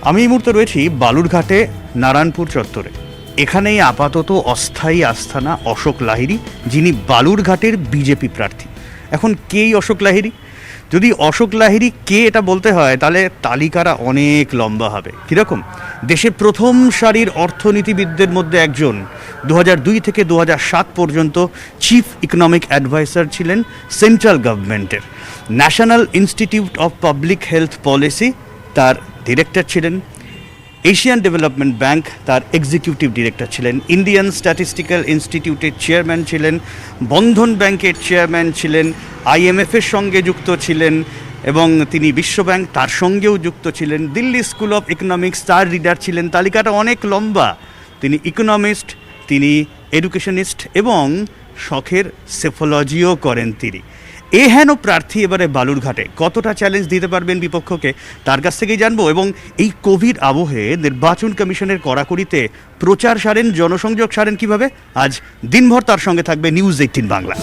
আমি এই মুহূর্তে রয়েছি বালুরঘাটে নারায়ণপুর চত্বরে। এখানেই আপাতত অস্থায়ী আস্থানা অশোক লাহিড়ী, যিনি বালুরঘাটের বিজেপি প্রার্থী। এখন কেই অশোক লাহিড়ী? যদি অশোক লাহিড়ী কে এটা বলতে হয় তাহলে তালিকাটা অনেক লম্বা হবে। কীরকম? দেশের প্রথম সারির অর্থনীতিবিদদের মধ্যে একজন। 2002 থেকে 2007 পর্যন্ত চিফ ইকোনমিক অ্যাডভাইসার ছিলেন সেন্ট্রাল গভর্নমেন্টের। National institute of public health policy তার ডিরেক্টর ছিলেন। এশিয়ান ডেভেলপমেন্ট ব্যাংক তার এক্সিকিউটিভ ডিরেক্টর ছিলেন। ইন্ডিয়ান স্ট্যাটিস্টিক্যাল ইনস্টিটিউটের চেয়ারম্যান ছিলেন। বন্ধন ব্যাংকের চেয়ারম্যান ছিলেন। IMF-এর সঙ্গে যুক্ত ছিলেন এবং তিনি বিশ্বব্যাংক তার সঙ্গেও যুক্ত ছিলেন। দিল্লি স্কুল অফ ইকোনমিক্স তার রিডার ছিলেন। তালিকাটা অনেক লম্বা। তিনি ইকোনমিস্ট, তিনি এডুকেশনিস্ট এবং শখের সেফোলজিও করেন তিনি। হেন প্রার্থী এবারে বালুরঘাটে কতটা চ্যালেঞ্জ দিতে পারবেন বিপক্ষকে, তার কাছ থেকেই জানবো। এবং এই কোভিড আবহে নির্বাচন কমিশনের কড়াকড়িতে প্রচার সারেন, জনসংযোগ সারেন কিভাবে, আজ দিনভর তার সঙ্গে থাকবে নিউজ 18 বাংলা।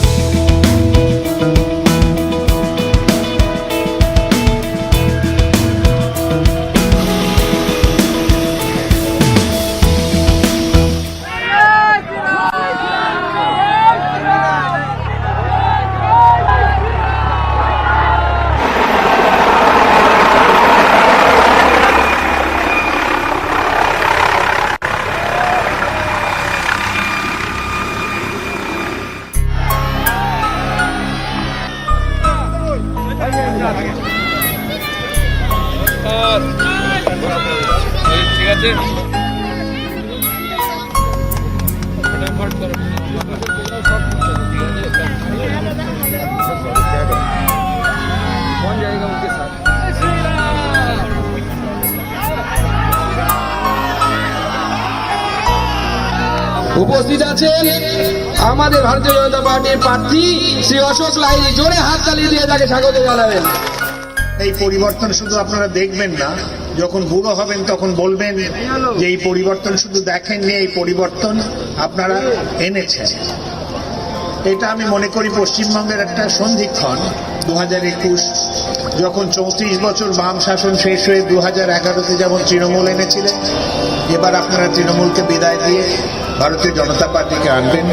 ঠিক আছে, कौन जाएगा उनके साथ? উপস্থিত আছেন আমাদের ভারতীয় জনতা পার্টির প্রার্থী শ্রী অশোক লাহিড়ী। জোরে হাত তালি দিয়ে তাকে স্বাগত জানাবেন। এই পরিবর্তন শুধু আপনারা দেখবেন না, যখন বুড়ো হবেন তখন বলবেন যে এই পরিবর্তন শুধু দেখেননি, এই পরিবর্তন আপনারা এনেছেন। এটা আমি মনে করি পশ্চিমবঙ্গের একটা সন্ধিক্ষণ। 2021 যখন 34 বছর বাম শাসন শেষ হয়ে 2011-তে যেমন তৃণমূল এনেছিলেন, এবার আপনারা তৃণমূলকে বিদায় দিয়ে ভারতীয় জনতা পার্টিকে আনবেন।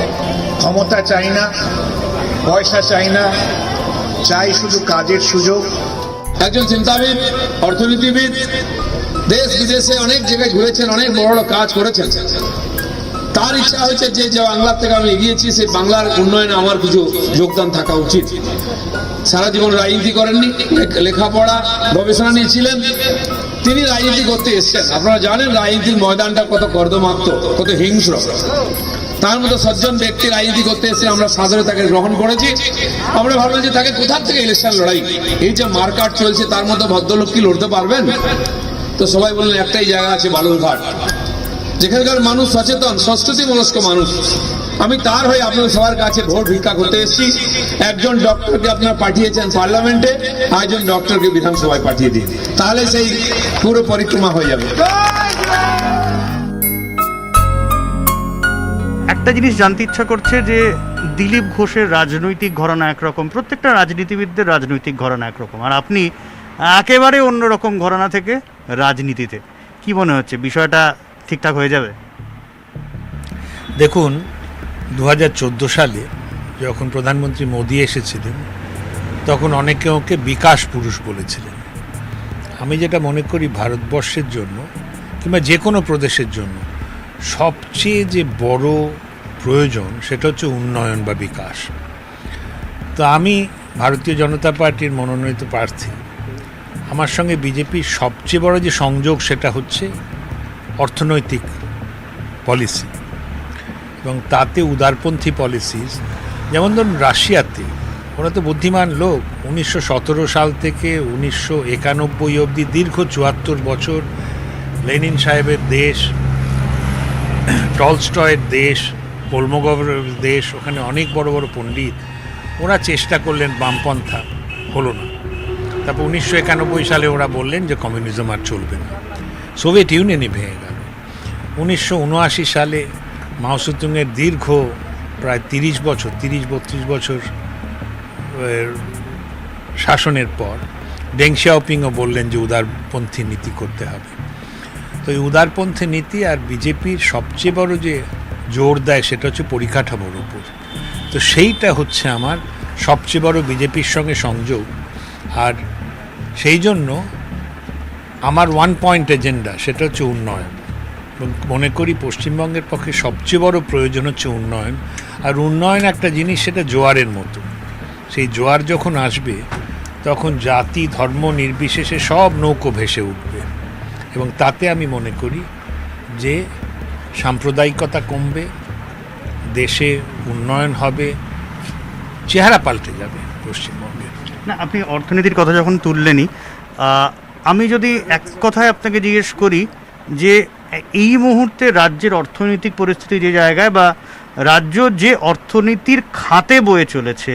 ক্ষমতা চাই না, পয়সা চাই না, চাই শুধু কাজের সুযোগ। একজন চিন্তাবিদ, অর্থনীতিবিদ, দেশ বিদেশে অনেক জায়গায় ঘুরেছেন, অনেক বড় বড় কাজ করেছেন। তার ইচ্ছা হয়েছে যে বাংলার থেকে আমি এগিয়েছি, সেই বাংলার উন্নয়নে আমার কিছু যোগদান থাকা উচিত। সারা জীবন রাজনীতি করেননি, লেখাপড়া গবেষণা নিয়েছিলেন। তিনি রাজনীতি করতে এসেছেন। আপনারা জানেন রাজনীতির ময়দানটা কত কর্দমাক্ত, কত হিংস্র। তার মতো সজ্জন ব্যক্তি রাজনীতি করতে এসে আমরা সাদরে তাকে গ্রহণ করেছি। আমরা ভাবলাম যে তাকে কোথা থেকে ইলেকশন লড়াই, এই যে মার্কাট চলছে তার মতো ভদ্রলোক কি লড়তে পারবেন? তো সবাই বললেন একটাই জায়গা আছে, বালুরঘাট, যেখানকার মানুষ সচেতন, সংস্কৃতি মনস্ক মানুষ। আমি তার হয়ে আপনাদের সবার কাছে ভোট ভিক্ষা করতে এসেছি। একজন ডক্টরকে আপনারা পাঠিয়েছেন পার্লামেন্টে, আরেকজন ডক্টরকে বিধানসভায় পাঠিয়ে দিন, তাহলে সেই পুরো পরিক্রমা হয়ে যাবে। একটা জিনিস জানতে ইচ্ছা করছে যে দিলীপ ঘোষের রাজনৈতিক ঘরানা একরকম, প্রত্যেকটা রাজনীতিবিদদের রাজনৈতিক ঘরানা একরকম, আর আপনি একেবারে অন্যরকম ঘরানা থেকে রাজনীতিতে। কি মনে হচ্ছে বিষয়টা ঠিকঠাক হয়ে যাবে? দেখুন, 2014 সালে যখন প্রধানমন্ত্রী মোদি এসেছিলেন তখন অনেকে ওকে বিকাশ পুরুষ বলেছিলেন। আমি যেটা মনে করি ভারতবর্ষের জন্য কিংবা যে কোনো প্রদেশের জন্য সবচেয়ে যে বড় প্রয়োজন সেটা হচ্ছে উন্নয়ন বা বিকাশ। তো আমি ভারতীয় জনতা পার্টির মনোনীত প্রার্থী। আমার সঙ্গে বিজেপির সবচেয়ে বড় যে সংযোগ সেটা হচ্ছে অর্থনৈতিক পলিসি, এবং তাতে উদারপন্থী পলিসিস। যেমন ধরুন রাশিয়াতে, ওরা তো বুদ্ধিমান লোক, 1917 সাল থেকে 1991 অবধি দীর্ঘ 74 বছর লেনিন সাহেবের দেশ, টলস্টয়ের দেশ, কোলমোগভের দেশ, ওখানে অনেক বড় বড় পণ্ডিত। ওরা চেষ্টা করলেন বামপন্থা, হলো না। তারপর 1991 সালে ওরা বললেন যে কমিউনিজম আর চলবে না, সোভিয়েত ইউনিয়নই ভেঙে গেল। 1979 সালে মাও সেতুংয়ের দীর্ঘ প্রায় 30-32 বছর শাসনের পর ডেং শিয়াওপিংও বললেন যে উদারপন্থী নীতি করতে হবে। তো এই উদারপন্থী নীতি আর বিজেপির সবচেয়ে বড় যে জোর দেয় সেটা হচ্ছে পরিকাঠামোর উপর। তো সেইটা হচ্ছে আমার সবচেয়ে বড় বিজেপির সঙ্গে সংযোগ। আর সেই জন্য আমার ওয়ান পয়েন্ট এজেন্ডা সেটা হচ্ছে উন্নয়ন। মনে করি পশ্চিমবঙ্গের পক্ষে সবচেয়ে বড় প্রয়োজন হচ্ছে উন্নয়ন। আর উন্নয়ন একটা জিনিস, সেটা জোয়ারের মতো। সেই জোয়ার যখন আসবে তখন জাতি ধর্ম নির্বিশেষে সব নৌকো ভেসে উঠবে, এবং তাতে আমি মনে করি যে সাম্প্রদায়িকতা কমবে, দেশে উন্নয়ন হবে, চেহারা পাল্টে যাবে পশ্চিমবঙ্গের। না, আপনি অর্থনীতির কথা যখন তুললেনই, আমি যদি এক কথায় আপনাকে জিজ্ঞেস করি যে এই মুহূর্তে রাজ্যের অর্থনৈতিক পরিস্থিতি যে জায়গায়, বা রাজ্য যে অর্থনীতির খাতে বয়ে চলেছে,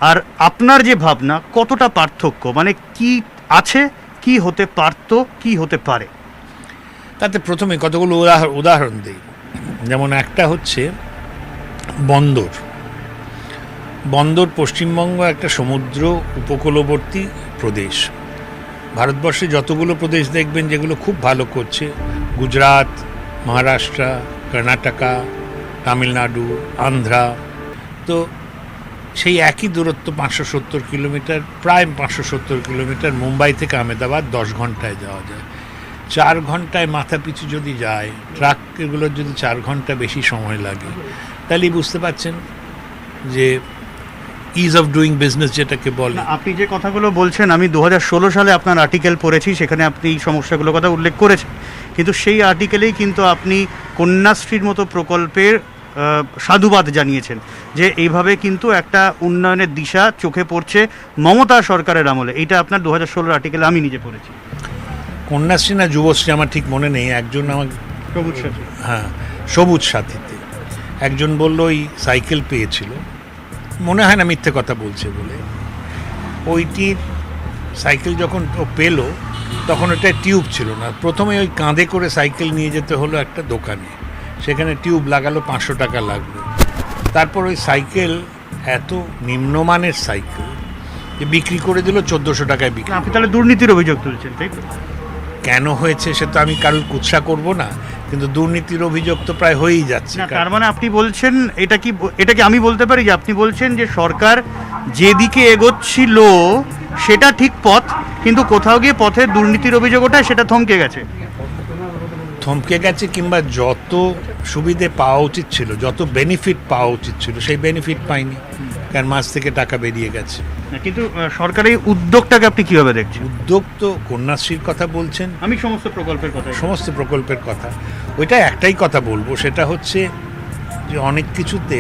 আর আপনার যে ভাবনা, কতটা পার্থক্য, মানে কি আছে, কি হতে পারতো, কি হতে পারে? তাতে প্রথমে কতগুলো উদাহরণ দিই। যেমন একটা হচ্ছে বন্দর। বন্দর পশ্চিমবঙ্গ একটা সমুদ্র উপকূলবর্তী প্রদেশ। ভারতবর্ষে যতগুলো প্রদেশ দেখবেন যেগুলো খুব ভালো করছে, গুজরাট, মহারাষ্ট্র, কর্ণাটকা, তামিলনাড়ু, আন্ধ্রা, তো সেই একই দূরত্ব 570 কিলোমিটার, প্রায় 570 কিলোমিটার। মুম্বাই থেকে আহমেদাবাদ 10 ঘন্টায় যাওয়া যায়। 4 ঘন্টায় মাথা পিছু যদি যায়, ট্রাক এগুলোর যদি 4 ঘন্টা বেশি সময় লাগে, তাহলে বুঝতে পারছেন যে ইজ অফ ডুইং বিজনেস যেটাকে বলে। আপনি যে কথাগুলো বলছেন, আমি 2016 সালে আপনার আর্টিকেল পড়েছি, সেখানে আপনি এই সমস্যাগুলোর কথা উল্লেখ করেছেন, কিন্তু সেই আর্টিকেলেই কিন্তু আপনি কন্যাশ্রীর মতো প্রকল্পের সাধুবাদ জানিয়েছেন, যে এইভাবে কিন্তু একটা উন্নয়নের দিশা চোখে পড়ছে মমতা সরকারের আমলে। এইটা আপনার 2016 আর্টিকেলে আমি নিজে পড়েছি। কন্যাশ্রী না যুবশ্রী আমার ঠিক মনে নেই, একজন আমার সবুজ সাথী, হ্যাঁ সবুজ সাথীতে একজন বলল ওই সাইকেল পেয়েছিল, মনে হয় না মিথ্যে কথা বলছে বলে। ওইটির সাইকেল যখন ও পেল তখন ওটা টিউব ছিল না। প্রথমে ওই কাঁধে করে সাইকেল নিয়ে যেতে হলো একটা দোকানে, সেখানে টিউব লাগালো, 500 টাকা লাগলো। তারপর ওই সাইকেল এত নিম্নমানের সাইকেল যে বিক্রি করে দিল 1400 টাকায় বিক্রি। আপনি তাহলে দুর্নীতির অভিযোগ তুলছেন, তাই তো? কেন হয়েছে সে তো আমি কারোর কুৎসা করব না, কিন্তু দুর্নীতির অভিযোগ তো প্রায় হয়েই যাচ্ছে। না, তার মানে আপনি বলছেন, এটা কি আমি বলতে পারি যে আপনি বলছেন যে সরকার যেদিকে এগোচ্ছিল সেটা ঠিক পথ, কিন্তু কোথাও গিয়ে পথে দুর্নীতির অভিযোগ ওঠায় সেটা থমকে গেছে? থমকে গেছে, কিংবা যত সুবিধে পাওয়া উচিত ছিল, যত বেনিফিট পাওয়া উচিত ছিল, সেই বেনিফিট পাইনি, কারণ মাস থেকে টাকা বেরিয়ে গেছে। কিন্তু সরকার এই উদ্যোগটাকে আপনি কিভাবে দেখছেন? উদ্যোগ তো কন্যাশ্রীর কথা বলছেন, আমি সমস্ত প্রকল্পের কথা, ওইটা একটাই কথা বলবো, সেটা হচ্ছে যে অনেক কিছুতে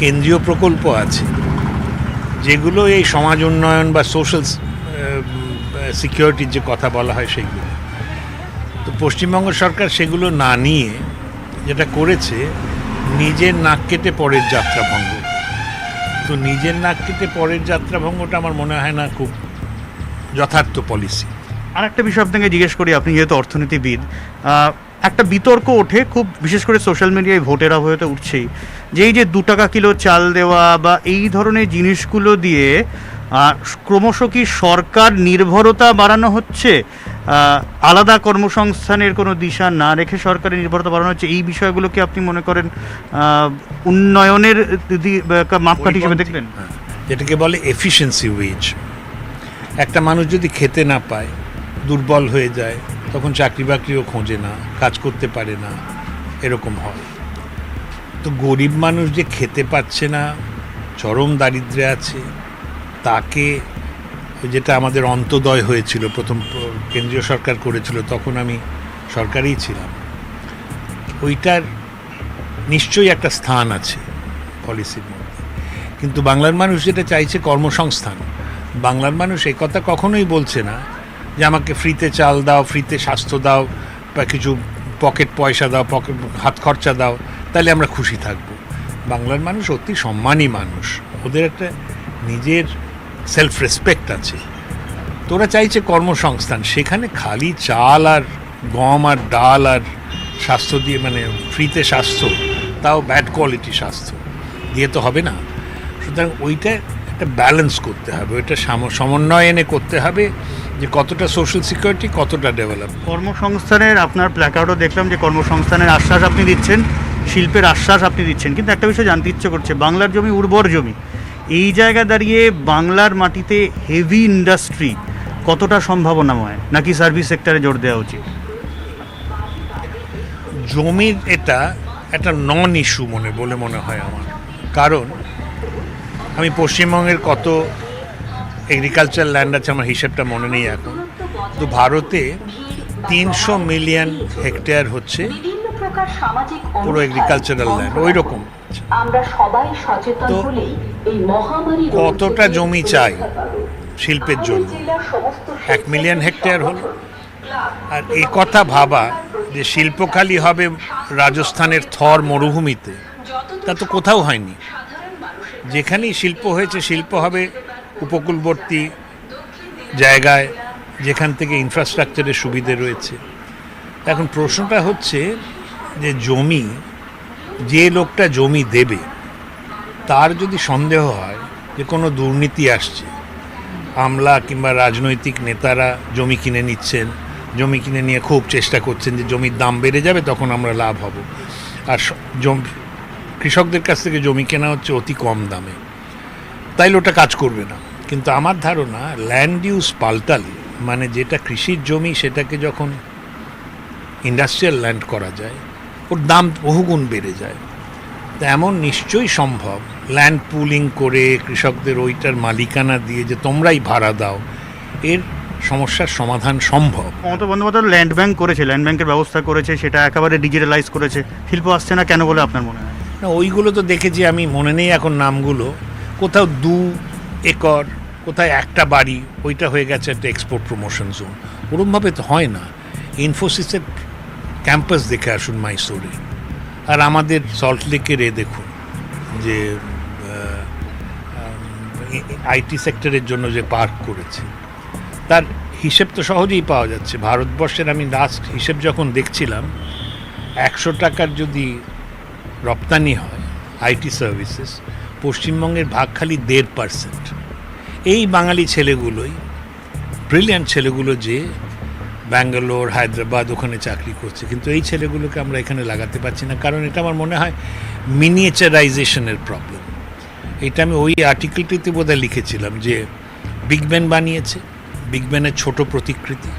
কেন্দ্রীয় প্রকল্প আছে যেগুলো এই সমাজ উন্নয়ন বা সোশ্যাল সিকিউরিটির যে কথা বলা হয় সেইগুলো। তো পশ্চিমবঙ্গ সরকার সেগুলো না নিয়ে যেটা করেছে, নিজের নাক কেটে পরের যাত্রাভঙ্গ। তো নিজের নাক কেটে পরের যাত্রাভঙ্গটা আমার মনে হয় না খুব যথার্থ পলিসি। আর একটা বিষয় আপনাকে জিজ্ঞেস করি, আপনি যেহেতু অর্থনীতিবিদ, একটা বিতর্ক ওঠে খুব, বিশেষ করে সোশ্যাল মিডিয়ায় ভোটের আবহে উঠছেই, যে এই যে 2 টাকা কিলো চাল দেওয়া বা এই ধরনের জিনিসগুলো দিয়ে ক্রমশ কি সরকার নির্ভরতা বাড়ানো হচ্ছে, আলাদা কর্মসংস্থানের কোনো দিশা না রেখে সরকারের নির্ভরতা বাড়ানো হচ্ছে? এই বিষয়গুলোকে আপনি মনে করেন উন্নয়নের মাপকাঠি হিসেবে দেখবেন? যেটাকে বলে এফিশিয়েন্সি ওয়েজ। একটা মানুষ যদি খেতে না পায়, দুর্বল হয়ে যায়, তখন চাকরি বাকরিও খোঁজে না, কাজ করতে পারে না, এরকম হয়। তো গরিব মানুষ যে খেতে পাচ্ছে না, চরম দারিদ্র্যে আছে, তাকে, যেটা আমাদের অন্তোদয় হয়েছিল, প্রথম কেন্দ্রীয় সরকার করেছিল, তখন আমি সরকারেই ছিলাম, ওইটার নিশ্চয়ই একটা স্থান আছে পলিসির মধ্যে। কিন্তু বাংলার মানুষ যেটা চাইছে কর্মসংস্থান। বাংলার মানুষ এই কথা কখনোই বলছে না যে আমাকে ফ্রিতে চাল দাও, ফ্রিতে স্বাস্থ্য দাও, বা কিছু পকেট পয়সা দাও, হাত খরচা দাও, তাহলে আমরা খুশি থাকব। বাংলার মানুষ অতি সম্মানী মানুষ, ওদের একটা নিজের সেলফ রেসপেক্ট আছে। তোরা চাইছে কর্মসংস্থান, সেখানে খালি চাল আর গম আর ডাল আর স্বাস্থ্য দিয়ে, মানে ফ্রিতে স্বাস্থ্য, তাও ব্যাড কোয়ালিটি স্বাস্থ্য দিয়ে তো হবে না। সুতরাং ওইটা একটা ব্যালেন্স করতে হবে, ওইটা সমন্বয় এনে করতে হবে, যে কতটা সোশ্যাল সিকিউরিটি, কতটা ডেভেলপ। কর্মসংস্থানের আপনার প্ল্যাকার্ডও দেখলাম যে কর্মসংস্থানের আশ্বাস আপনি দিচ্ছেন, শিল্পের আশ্বাস আপনি দিচ্ছেন, কিন্তু একটা বিষয় জানতে ইচ্ছে করছে, বাংলার জমি উর্বর জমি, এই জায়গায় দাঁড়িয়ে বাংলার মাটিতে হেভি ইন্ডাস্ট্রি কতটা সম্ভাবনাময়, নাকি সার্ভিস সেক্টরে জোর দেওয়া উচিত? জমির এটা একটা নন ইস্যু মনে হয় আমার, কারণ আমি পশ্চিমবঙ্গের কত এগ্রিকালচার ল্যান্ড আছে আমার হিসেবটা মনে নেই এখন, তো ভারতে 300 মিলিয়ন হেক্টেয়ার হচ্ছে পুরো এগ্রিকালচারাল ল্যান্ড, ওই রকম। আমরা সবাই সচেতন তো হলেই এই মহামারী কতটা জমি চাই শিল্পের জন্য? 1 মিলিয়ন হেক্টেয়ার হল। আর এই কথা ভাবা যে শিল্প খালি হবে রাজস্থানের থর মরুভূমিতে, তা তো কোথাও হয়নি। যেখানেই শিল্প হয়েছে, শিল্প হবে উপকূলবর্তী জায়গায়, যেখান থেকে ইনফ্রাস্ট্রাকচারের সুবিধে রয়েছে। এখন প্রশ্নটা হচ্ছে যে জমি, যে লোকটা জমি দেবে তার যদি সন্দেহ হয় যে কোনো দুর্নীতি আসছে, আমলা কিংবা রাজনৈতিক নেতারা জমি কিনে নিচ্ছেন, জমি কিনে নিয়ে খুব চেষ্টা করছেন যে জমির দাম বেড়ে যাবে তখন আমরা লাভ হব, আর কৃষকদের কাছ থেকে জমি কেনা হচ্ছে অতি কম দামে, তাইলে ওটা কাজ করবে না। কিন্তু আমার ধারণা ল্যান্ড ইউজ পাল্টালে, মানে যেটা কৃষির জমি সেটাকে যখন ইন্ডাস্ট্রিয়াল ল্যান্ড করা যায়, ওর দাম বহুগুণ বেড়ে যায়। তো এমন নিশ্চয়ই সম্ভব ল্যান্ড পুলিং করে কৃষকদের ওইটার মালিকানা দিয়ে যে তোমরাই ভাড়া দাও, এর সমস্যার সমাধান সম্ভব। মমতা বন্দ্যোপাধ্যায় ল্যান্ড ব্যাংক করেছে, ল্যান্ড ব্যাংকের ব্যবস্থা করেছে, সেটা একেবারে ডিজিটালাইজ করেছে, শিল্প আসছে না কেন বলে আপনার মনে হয়? না, ওইগুলো তো দেখেছি আমি, মনে নেই এখন নামগুলো। কোথাও 2 একর, কোথায় একটা বাড়ি, ওইটা হয়ে গেছে একটা এক্সপোর্ট প্রমোশন জোন। ওরমভাবে তো হয় না। ইনফোসিসের ক্যাম্পাস দেখে আসুন মাইসোরে, আর আমাদের সল্টলেকের দেখুন যে আইটি সেক্টরের জন্য যে পার্ক করেছে, তার হিসেব তো সহজেই পাওয়া যাচ্ছে। ভারতবর্ষের আমি লাস্ট হিসেব যখন দেখছিলাম, 100 টাকার যদি রপ্তানি হয় আইটি সার্ভিসেস, পশ্চিমবঙ্গের ভাগ খালি 1.5%। এই বাঙালি ছেলেগুলোই, ব্রিলিয়ান্ট ছেলেগুলো যে ব্যাঙ্গালোর, হায়দ্রাবাদ ওখানে চাকরি করছে, কিন্তু এই ছেলেগুলোকে আমরা এখানে লাগাতে পারছি না, কারণ এটা আমার মনে হয় মিনিয়েচারাইজেশনের প্রবলেম। এটা আমি ওই আর্টিকেলটিতে বোধহয় লিখেছিলাম যে বিগ ব্যান বানিয়েছে, বিগ ব্যানের ছোট প্রতিকৃতি।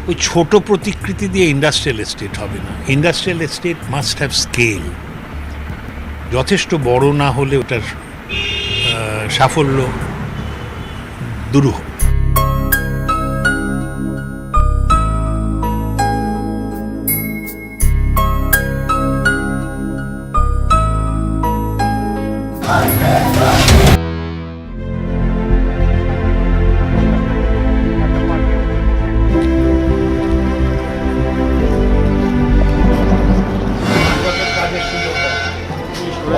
ওই ছোট প্রতিকৃতি দিয়ে ইন্ডাস্ট্রিয়াল এস্টেট হবে না। Industrial estate must have scale. যথেষ্ট বড় না হলে ওটার সাফল্য দুরূহ।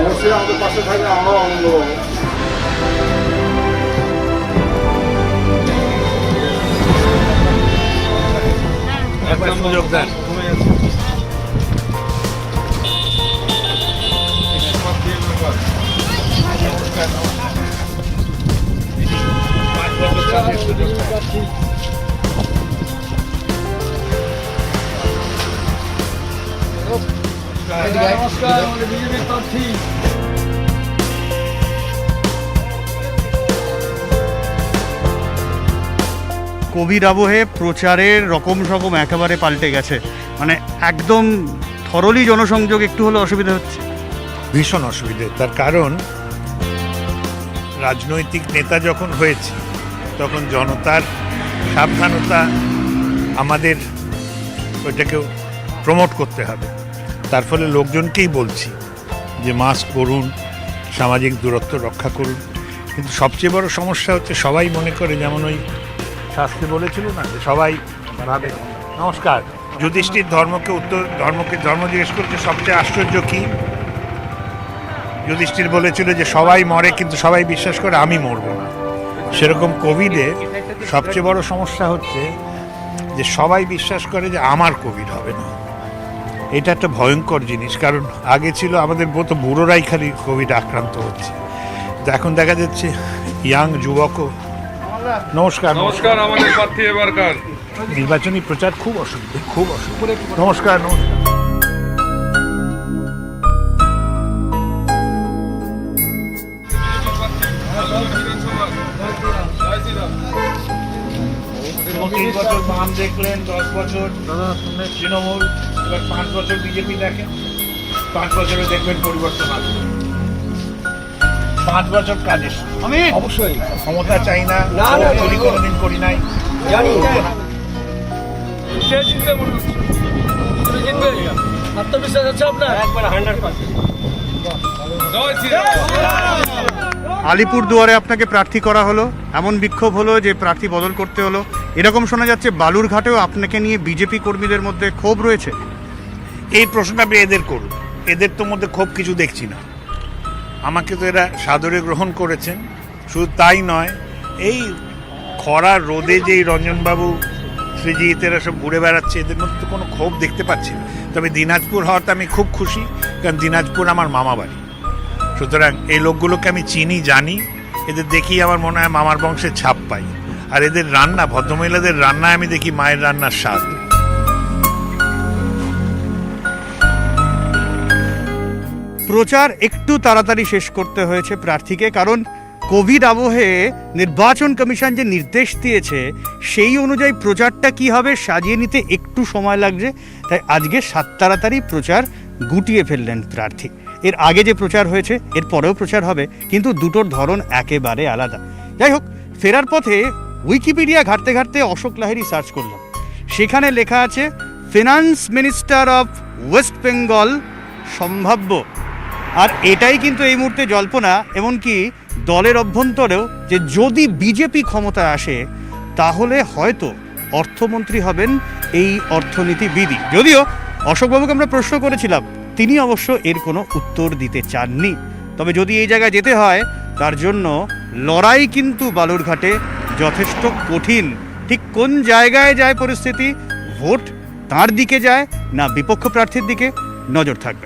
অবশ্যই আমাদের পাশে থাকলে আমরাও আনন্দ পাবো। একটা সুযোগ দেন। নমস্কার, আমাদের বিজেপির প্রার্থী। কোভিড আবহে প্রচারের রকম সকম একেবারে পাল্টে গেছে, মানে একদম থরলি জনসংযোগ একটু হলে অসুবিধা হচ্ছে। ভীষণ অসুবিধে। তার কারণ রাজনৈতিক নেতা যখন হয়েছি তখন জনতার সাবধানতা আমাদের ওইটাকেও প্রমোট করতে হবে। তার ফলে লোকজনকেই বলছি যে মাস্ক পরুন, সামাজিক দূরত্ব রক্ষা করুন। কিন্তু সবচেয়ে বড় সমস্যা হচ্ছে সবাই মনে করে, যেমন ওই শাস্ত্রে বলেছিল না যে সবাই ভাবে। নমস্কার। যুধিষ্ঠির ধর্ম জিজ্ঞেস করছে সবচেয়ে আশ্চর্য কি? যুধিষ্ঠির বলেছিল যে সবাই মরে কিন্তু সবাই বিশ্বাস করে আমি মরবো না। সেরকম কোভিডে সবচেয়ে বড় সমস্যা হচ্ছে যে সবাই বিশ্বাস করে যে আমার কোভিড হবে না। এটা একটা ভয়ঙ্কর জিনিস, কারণ আগে ছিল আমাদের মতো বুড়োরাই খালি কোভিড আক্রান্ত হচ্ছে, তো এখন দেখা যাচ্ছে ইয়াং যুবকও নমস্কার নমস্কার আমাদের প্রার্থী এবারকার নির্বাচনী প্রচার খুব অসুবিধা নমস্কার তিন বছর বাম দেখলেন, 10 বছর তৃণমূল, এবার 5 বছর বিজেপি দেখেন, 5 বছরে দেখবেন পরিবর্তন আসবে। 5 বছর কাজের আমি অবশ্যই ক্ষমতা চাই না, চুরি কোনোদিন করি নাই, জানি আত্মবিশ্বাস আছে আপনার একবার 100%। আলিপুরদুয়ারে আপনাকে প্রার্থী করা হলো, এমন বিক্ষোভ হলো যে প্রার্থী বদল করতে হলো, এরকম শোনা যাচ্ছে বালুরঘাটেও আপনাকে নিয়ে বিজেপি কর্মীদের মধ্যে ক্ষোভ রয়েছে। এই প্রশ্নটা আপনি এদের করুন, এদের তো মধ্যে খুব কিছু দেখছি না। আমাকে তো এরা সাদরে গ্রহণ করেছেন, শুধু তাই নয়, এই খরা রোদে যে রঞ্জনবাবু সৃজিত এরা সব ঘুরে বেড়াচ্ছে, এদের মধ্যে তো কোনো ক্ষোভ দেখতে পাচ্ছি না। তবে দিনাজপুর হওয়াতে আমি খুব খুশি, কারণ দিনাজপুর আমার মামা বাড়ি। সুতরাং এই লোকগুলোকে আমি চিনি, জানি, এদের দেখি আমার মনে হয় মামার বংশের ছাপ পাই। আর এদের রান্না, ভদ্রমহিলাদের রান্নায় আমি দেখি মায়ের রান্নার স্বাদ। প্রচার একটু তাড়াতাড়ি শেষ করতে হয়েছে প্রার্থীকে, কারণ কোভিড আবহে নির্বাচন কমিশন যে নির্দেশ দিয়েছে সেই অনুযায়ী প্রচারটা কি হবে সাজিয়ে নিতে একটু সময় লাগছে। তাই আজকে তাড়াতাড়ি প্রচার গুটিয়ে ফেললেন প্রার্থী। এর আগে যে প্রচার হয়েছে এর পরেও প্রচার হবে, কিন্তু দুটোর ধরন একেবারে আলাদা। যাই হোক, ফেরার পথে উইকিপিডিয়া ঘাঁটতে ঘাঁটতে অশোক লাহিড়ী সার্চ করলাম, সেখানে লেখা আছে finance minister of West Bengal সম্ভাব্য। আর এটাই কিন্তু এই মুহূর্তে জল্পনা, এমনকি দলের অভ্যন্তরেও, যে যদি বিজেপি ক্ষমতায় আসে তাহলে হয়তো অর্থমন্ত্রী হবেন এই অর্থনীতিবিদই। যদিও অশোকবাবুকে আমরা প্রশ্ন করেছিলাম, তিনি অবশ্য এর কোনো উত্তর দিতে চাননি। তবে যদি এই জায়গায় যেতে হয় তার জন্য লড়াই কিন্তু বালুরঘাটে যথেষ্ট কঠিন। ঠিক কোন জায়গায় যায় পরিস্থিতি, ভোট তার দিকে যায় না বিপক্ষ প্রার্থীর দিকে, নজর থাকবে।